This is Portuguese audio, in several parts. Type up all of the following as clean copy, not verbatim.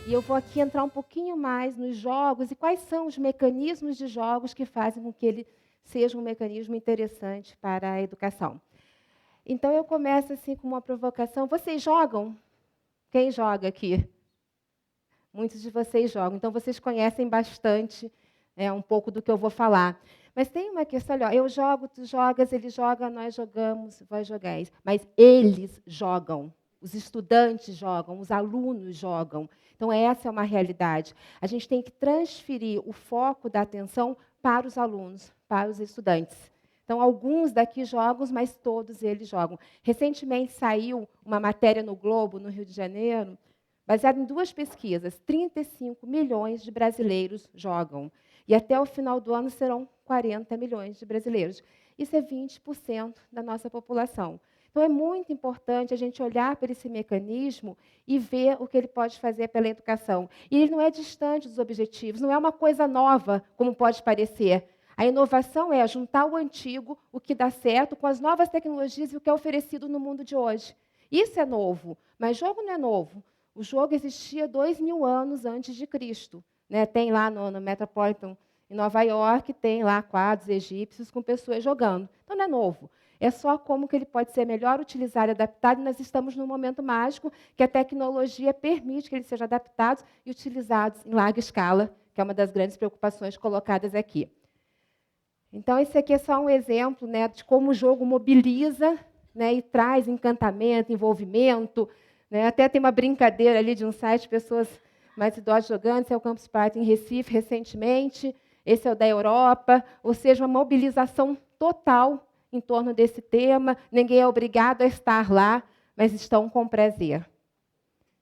E eu vou aqui entrar um pouquinho mais nos jogos e quais são os mecanismos de jogos que fazem com que ele seja um mecanismo interessante para a educação. Então, eu começo assim com uma provocação. Vocês jogam? Quem joga aqui? Muitos de vocês jogam. Então, vocês conhecem bastante um pouco do que eu vou falar. Mas tem uma questão, olha, eu jogo, tu jogas, ele joga, nós jogamos, vós jogais. Mas eles jogam. Os estudantes jogam, os alunos jogam. Então, essa é uma realidade. A gente tem que transferir o foco da atenção para os alunos, para os estudantes. Então, alguns daqui jogam, mas todos eles jogam. Recentemente saiu uma matéria no Globo, no Rio de Janeiro, baseada em 2 pesquisas. 35 milhões de brasileiros jogam. E até o final do ano serão 40 milhões de brasileiros. Isso é 20% da nossa população. Então, é muito importante a gente olhar para esse mecanismo e ver o que ele pode fazer pela educação. E ele não é distante dos objetivos, não é uma coisa nova, como pode parecer. A inovação é juntar o antigo, o que dá certo, com as novas tecnologias e o que é oferecido no mundo de hoje. Isso é novo, mas jogo não é novo. O jogo existia 2000 anos antes de Cristo. Tem lá no Metropolitan, em Nova York, tem lá quadros egípcios com pessoas jogando. Então, não é novo. É só como que ele pode ser melhor utilizado e adaptado. E nós estamos num momento mágico que a tecnologia permite que ele seja adaptado e utilizado em larga escala, que é uma das grandes preocupações colocadas aqui. Então, esse aqui é só um exemplo de como o jogo mobiliza e traz encantamento, envolvimento. Até tem uma brincadeira ali de um site, pessoas mais idosas jogando. Esse é o Campus Party em Recife, recentemente. Esse é o da Europa. Ou seja, uma mobilização total em torno desse tema. Ninguém é obrigado a estar lá, mas estão com prazer.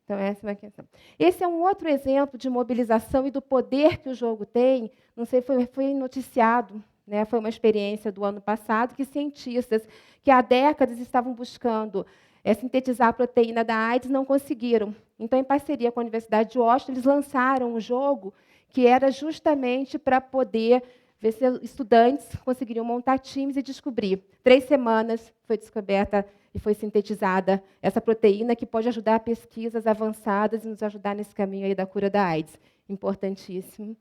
Então, essa é uma questão. Esse é um outro exemplo de mobilização e do poder que o jogo tem. Não sei, foi noticiado, foi uma experiência do ano passado, que cientistas que há décadas estavam buscando sintetizar a proteína da AIDS não conseguiram. Então, em parceria com a Universidade de Washington, eles lançaram um jogo que era justamente para poder ver se estudantes conseguiriam montar times e descobrir. 3 semanas foi descoberta e foi sintetizada essa proteína que pode ajudar pesquisas avançadas e nos ajudar nesse caminho aí da cura da AIDS. Importantíssimo.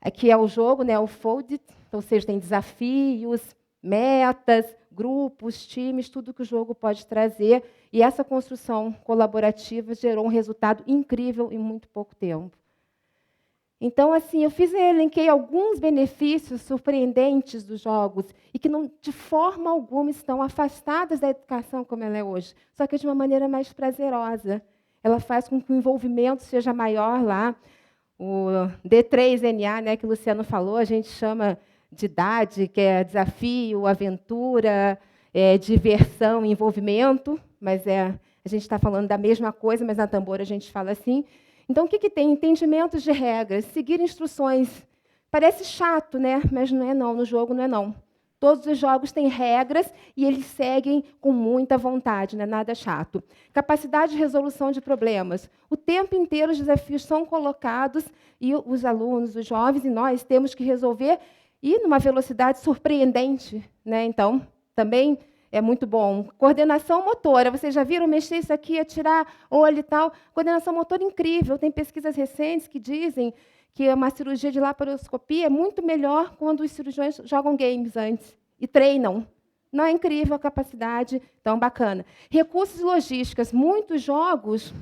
Aqui é o jogo, o Foldit, ou seja, tem desafios, metas, grupos, times, tudo que o jogo pode trazer. E essa construção colaborativa gerou um resultado incrível em muito pouco tempo. Então, assim, elenquei alguns benefícios surpreendentes dos jogos e que, de forma alguma, estão afastadas da educação como ela é hoje, só que de uma maneira mais prazerosa. Ela faz com que o envolvimento seja maior lá. O D3NA, que o Luciano falou, a gente chama de idade, que é desafio, aventura, diversão, envolvimento, mas a gente está falando da mesma coisa, mas na Tambor a gente fala assim. Então, o que tem? Entendimentos de regras, seguir instruções. Parece chato, mas não é não, no jogo não é não. Todos os jogos têm regras e eles seguem com muita vontade, não é nada chato. Capacidade de resolução de problemas. O tempo inteiro os desafios são colocados e os alunos, os jovens e nós temos que resolver e numa velocidade surpreendente. Então, também é muito bom. Coordenação motora. Vocês já viram mexer isso aqui, atirar olho e tal? Coordenação motora incrível. Tem pesquisas recentes que dizem que uma cirurgia de laparoscopia é muito melhor quando os cirurgiões jogam games antes e treinam. Não é incrível a capacidade? Então, bacana. Recursos e logísticas. Muitos jogos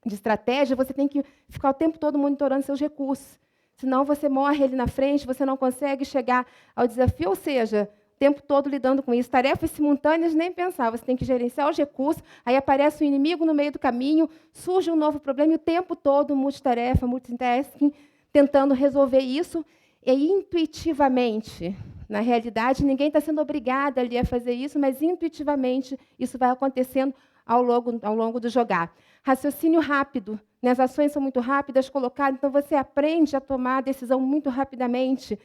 de estratégia, você tem que ficar o tempo todo monitorando seus recursos. Senão, você morre ali na frente, você não consegue chegar ao desafio. Ou seja, o tempo todo lidando com isso. Tarefas simultâneas, nem pensar. Você tem que gerenciar os recursos, aí aparece um inimigo no meio do caminho, surge um novo problema, e o tempo todo, multitarefa, multitasking, tentando resolver isso, e intuitivamente. Na realidade, ninguém está sendo obrigado ali a fazer isso, mas intuitivamente isso vai acontecendo ao longo do jogar. Raciocínio rápido. As ações são muito rápidas colocadas, então você aprende a tomar a decisão muito rapidamente.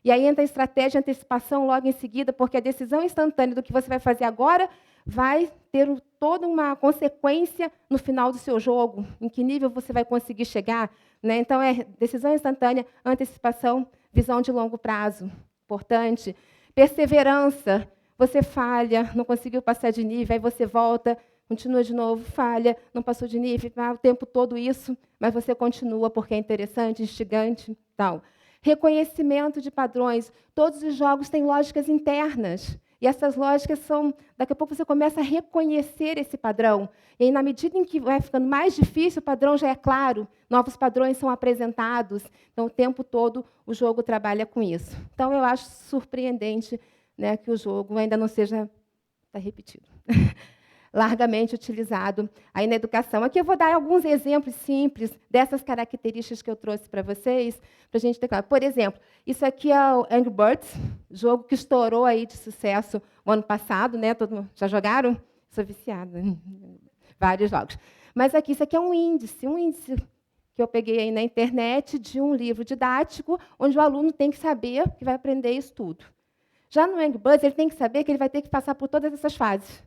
E aí entra a estratégia, a antecipação logo em seguida, porque a decisão instantânea do que você vai fazer agora vai ter toda uma consequência no final do seu jogo, em que nível você vai conseguir chegar. Então, é decisão instantânea, antecipação, visão de longo prazo. Importante. Perseverança. Você falha, não conseguiu passar de nível, aí você volta, continua de novo, falha, não passou de nível, o tempo todo isso, mas você continua porque é interessante, instigante, tal. Reconhecimento de padrões. Todos os jogos têm lógicas internas. E essas lógicas são... Daqui a pouco você começa a reconhecer esse padrão. E aí, na medida em que vai ficando mais difícil, o padrão já é claro, novos padrões são apresentados. Então, o tempo todo, o jogo trabalha com isso. Então, eu acho surpreendente, né, que o jogo ainda não seja... Está repetido. Largamente utilizado aí na educação. Aqui eu vou dar alguns exemplos simples dessas características que eu trouxe para vocês, para a gente ter claro. Por exemplo, isso aqui é o Angry Birds, jogo que estourou aí de sucesso no ano passado, né? Já jogaram? Sou viciada em vários jogos. Mas aqui, isso aqui é um índice que eu peguei aí na internet de um livro didático, onde o aluno tem que saber que vai aprender isso tudo. Já no Angry Birds, ele tem que saber que ele vai ter que passar por todas essas fases.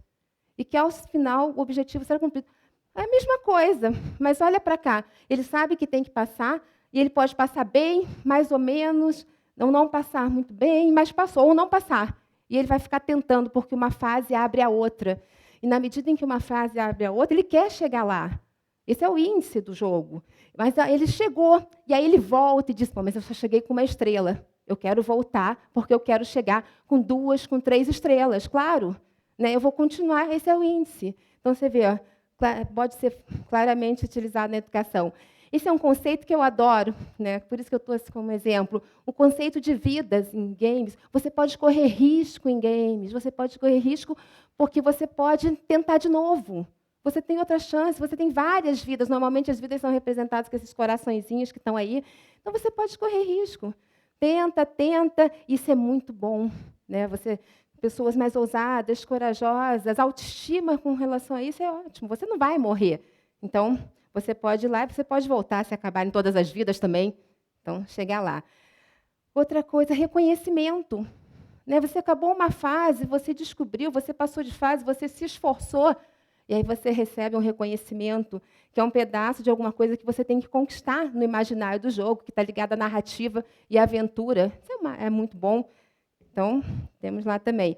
E que, ao final, o objetivo será cumprido. É a mesma coisa, mas olha para cá. Ele sabe que tem que passar, e ele pode passar bem, mais ou menos, não passar muito bem, mas passou, ou não passar. E ele vai ficar tentando, porque uma fase abre a outra. E, na medida em que uma fase abre a outra, ele quer chegar lá. Esse é o índice do jogo. Mas ele chegou, e aí ele volta e diz, mas eu só cheguei com uma estrela. Eu quero voltar, porque eu quero chegar com 2, com 3 estrelas, claro. Eu vou continuar, esse é o índice. Então, você vê, pode ser claramente utilizado na educação. Esse é um conceito que eu adoro, por isso que eu trouxe como exemplo. O conceito de vidas em games. Você pode correr risco em games, você pode correr risco porque você pode tentar de novo. Você tem outra chance, você tem várias vidas. Normalmente, as vidas são representadas com esses coraçõezinhos que estão aí. Então, você pode correr risco. Tenta, isso é muito bom. Pessoas mais ousadas, corajosas, autoestima com relação a isso é ótimo. Você não vai morrer. Então, você pode ir lá e você pode voltar, se acabarem todas as vidas também. Então, chegar lá. Outra coisa, reconhecimento. Você acabou uma fase, você descobriu, você passou de fase, você se esforçou, e aí você recebe um reconhecimento, que é um pedaço de alguma coisa que você tem que conquistar no imaginário do jogo, que está ligado à narrativa e à aventura. Isso é muito bom. Então, temos lá também.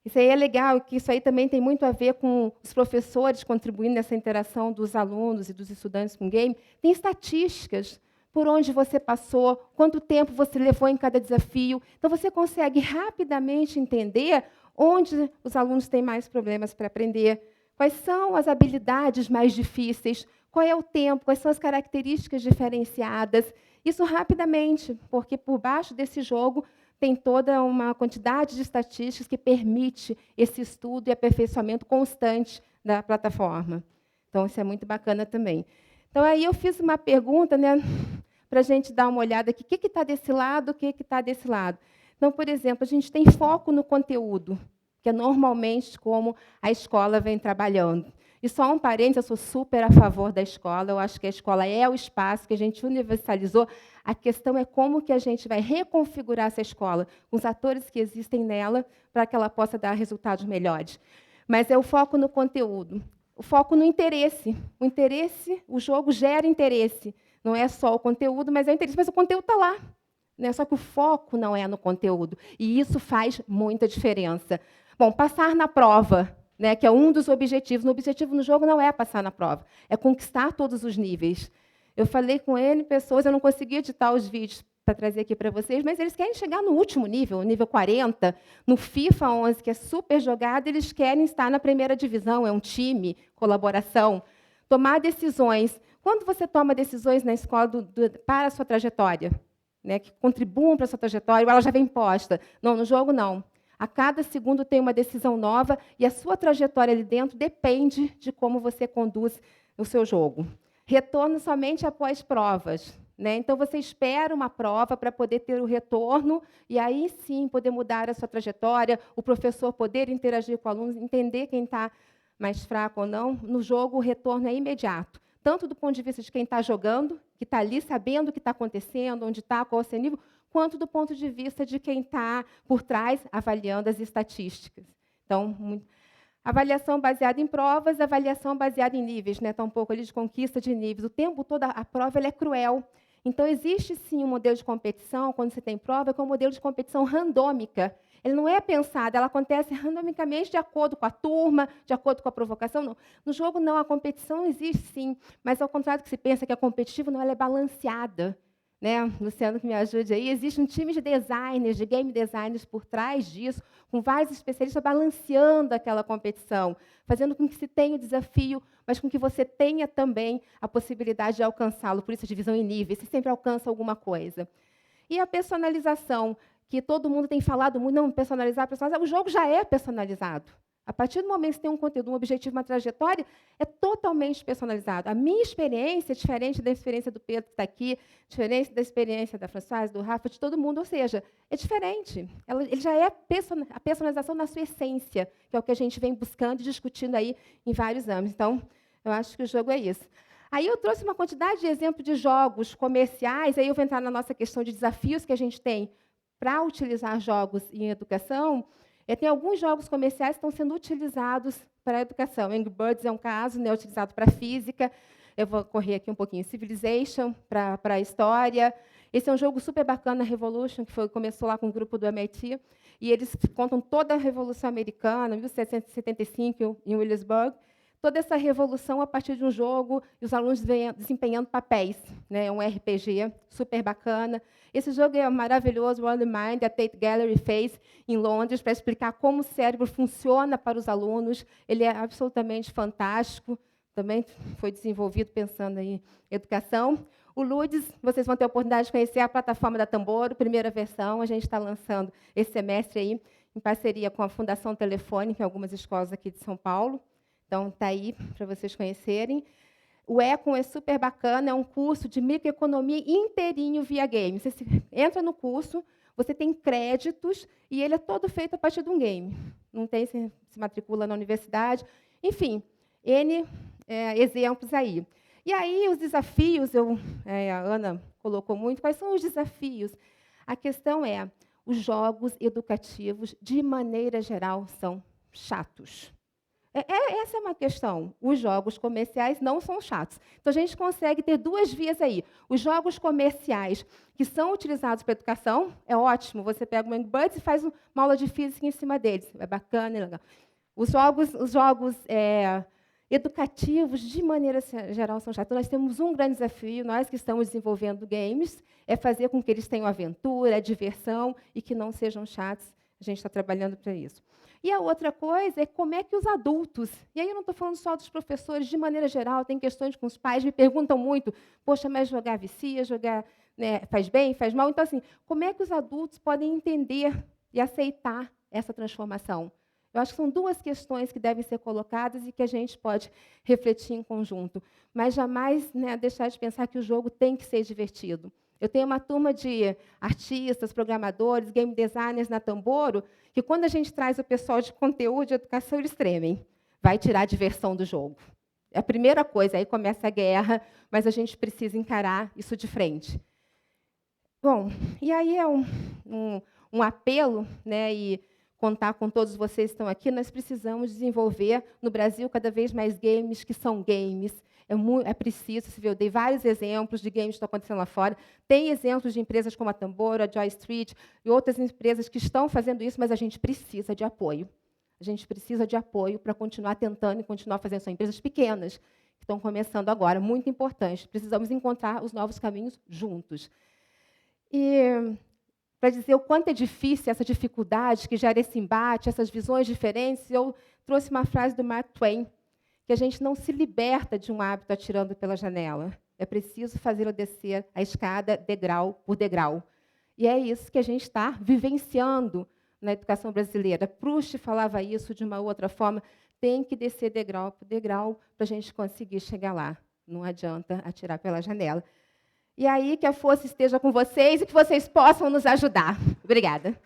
Isso aí é legal, que isso aí também tem muito a ver com os professores contribuindo nessa interação dos alunos e dos estudantes com o game. Tem estatísticas, por onde você passou, quanto tempo você levou em cada desafio. Então, você consegue rapidamente entender onde os alunos têm mais problemas para aprender, quais são as habilidades mais difíceis, qual é o tempo, quais são as características diferenciadas. Isso rapidamente, porque por baixo desse jogo tem toda uma quantidade de estatísticas que permite esse estudo e aperfeiçoamento constante da plataforma. Então, isso é muito bacana também. Então, aí eu fiz uma pergunta, para a gente dar uma olhada aqui. O que está desse lado, o que está desse lado? Então, por exemplo, a gente tem foco no conteúdo, que é normalmente como a escola vem trabalhando. E só um parênteses, eu sou super a favor da escola, eu acho que a escola é o espaço que a gente universalizou. A questão é como que a gente vai reconfigurar essa escola, com os atores que existem nela, para que ela possa dar resultados melhores. Mas é o foco no conteúdo, o foco no interesse. O interesse, o jogo gera interesse. Não é só o conteúdo, mas é o interesse. Mas o conteúdo está lá. Só que o foco não é no conteúdo. E isso faz muita diferença. Bom, passar na prova, que é um dos objetivos. O objetivo no jogo não é passar na prova, é conquistar todos os níveis. Eu falei com N pessoas, eu não consegui editar os vídeos para trazer aqui para vocês, mas eles querem chegar no último nível, nível 40. No FIFA 11, que é super jogado, eles querem estar na primeira divisão, é um time, colaboração. Tomar decisões. Quando você toma decisões na escola para a sua trajetória, que contribuam para a sua trajetória, ela já vem posta. Não, no jogo, não. A cada segundo tem uma decisão nova e a sua trajetória ali dentro depende de como você conduz o seu jogo. Retorno somente após provas. Então, você espera uma prova para poder ter o retorno e aí, sim, poder mudar a sua trajetória, o professor poder interagir com o aluno, entender quem está mais fraco ou não. No jogo, o retorno é imediato, tanto do ponto de vista de quem está jogando, que está ali sabendo o que está acontecendo, onde está, qual é o seu nível, quanto do ponto de vista de quem está por trás, avaliando as estatísticas. Então, avaliação baseada em provas, avaliação baseada em níveis, está um pouco ali de conquista de níveis. O tempo todo a prova ela é cruel. Então, existe sim um modelo de competição, quando você tem prova, que é um modelo de competição randômica. Ele não é pensado, ela acontece randomicamente de acordo com a turma, de acordo com a provocação. Não. No jogo, não, a competição existe sim, mas ao contrário do que se pensa que é competitivo, não, ela é balanceada. Né? Luciano, que me ajude aí. Existe um time de designers, de game designers por trás disso, com vários especialistas balanceando aquela competição, fazendo com que se tenha o desafio, mas com que você tenha também a possibilidade de alcançá-lo. Por isso, a divisão em níveis, você sempre alcança alguma coisa. E a personalização, que todo mundo tem falado muito, não, personalizar, o jogo já é personalizado. A partir do momento que você tem um conteúdo, um objetivo, uma trajetória, é totalmente personalizado. A minha experiência é diferente da experiência do Pedro, que está aqui, diferente da experiência da Françoise, do Rafa, de todo mundo, ou seja, é diferente. Ele já é a personalização na sua essência, que é o que a gente vem buscando e discutindo aí em vários anos. Então, eu acho que o jogo é isso. Aí eu trouxe uma quantidade de exemplos de jogos comerciais, aí eu vou entrar na nossa questão de desafios que a gente tem para utilizar jogos em educação. Tem alguns jogos comerciais que estão sendo utilizados para a educação. Angry Birds é um caso, né, utilizado para a física. Eu vou correr aqui um pouquinho. Civilization, para a história. Esse é um jogo super bacana, Revolution, que começou lá com um grupo do MIT. E eles contam toda a Revolução Americana, 1775, em Williamsburg. Toda essa revolução a partir de um jogo, e os alunos desempenhando papéis. Né, é um RPG super bacana. Esse jogo é maravilhoso, o Only Mind, a Tate Gallery fez em Londres, para explicar como o cérebro funciona para os alunos. Ele é absolutamente fantástico, também foi desenvolvido pensando em educação. O Ludes, vocês vão ter a oportunidade de conhecer a plataforma da Tamboro, primeira versão, a gente está lançando esse semestre aí, em parceria com a Fundação Telefônica, em algumas escolas aqui de São Paulo. Então, está aí para vocês conhecerem. O Econ é super bacana, é um curso de microeconomia inteirinho via game. Você entra no curso, você tem créditos, e ele é todo feito a partir de um game. Não tem, se matricula na universidade. Enfim, N exemplos aí. E aí, os desafios, a Ana colocou muito, quais são os desafios? A questão é, os jogos educativos, de maneira geral, são chatos. Essa é uma questão. Os jogos comerciais não são chatos. Então, a gente consegue ter duas vias aí. Os jogos comerciais que são utilizados para a educação, é ótimo. Você pega o Angry Birds e faz uma aula de física em cima deles. É bacana e legal. Os jogos educativos, de maneira geral, são chatos. Então, nós temos um grande desafio, nós que estamos desenvolvendo games, é fazer com que eles tenham aventura, diversão e que não sejam chatos. A gente está trabalhando para isso. E a outra coisa é como é que os adultos, e aí eu não estou falando só dos professores, de maneira geral, tem questões com os pais, me perguntam muito, poxa, mas jogar vicia, jogar faz bem, faz mal? Então, assim, como é que os adultos podem entender e aceitar essa transformação? Eu acho que são duas questões que devem ser colocadas e que a gente pode refletir em conjunto, mas jamais deixar de pensar que o jogo tem que ser divertido. Eu tenho uma turma de artistas, programadores, game designers na Tamboro, que quando a gente traz o pessoal de conteúdo de educação, eles tremem. Vai tirar a diversão do jogo. É a primeira coisa, aí começa a guerra, mas a gente precisa encarar isso de frente. Bom, e aí é um apelo, e contar com todos vocês que estão aqui, nós precisamos desenvolver no Brasil cada vez mais games que são games. É preciso, eu dei vários exemplos de games que estão acontecendo lá fora. Tem exemplos de empresas como a Tamboro, a Joy Street e outras empresas que estão fazendo isso, mas a gente precisa de apoio. A gente precisa de apoio para continuar tentando e continuar fazendo. São empresas pequenas que estão começando agora, muito importante. Precisamos encontrar os novos caminhos juntos. E para dizer o quanto é difícil essa dificuldade que gera esse embate, essas visões diferentes, eu trouxe uma frase do Mark Twain, que a gente não se liberta de um hábito atirando pela janela. É preciso fazê-lo descer a escada degrau por degrau. E é isso que a gente está vivenciando na educação brasileira. Proust falava isso de uma outra forma. Tem que descer degrau por degrau para a gente conseguir chegar lá. Não adianta atirar pela janela. E aí, que a força esteja com vocês e que vocês possam nos ajudar. Obrigada.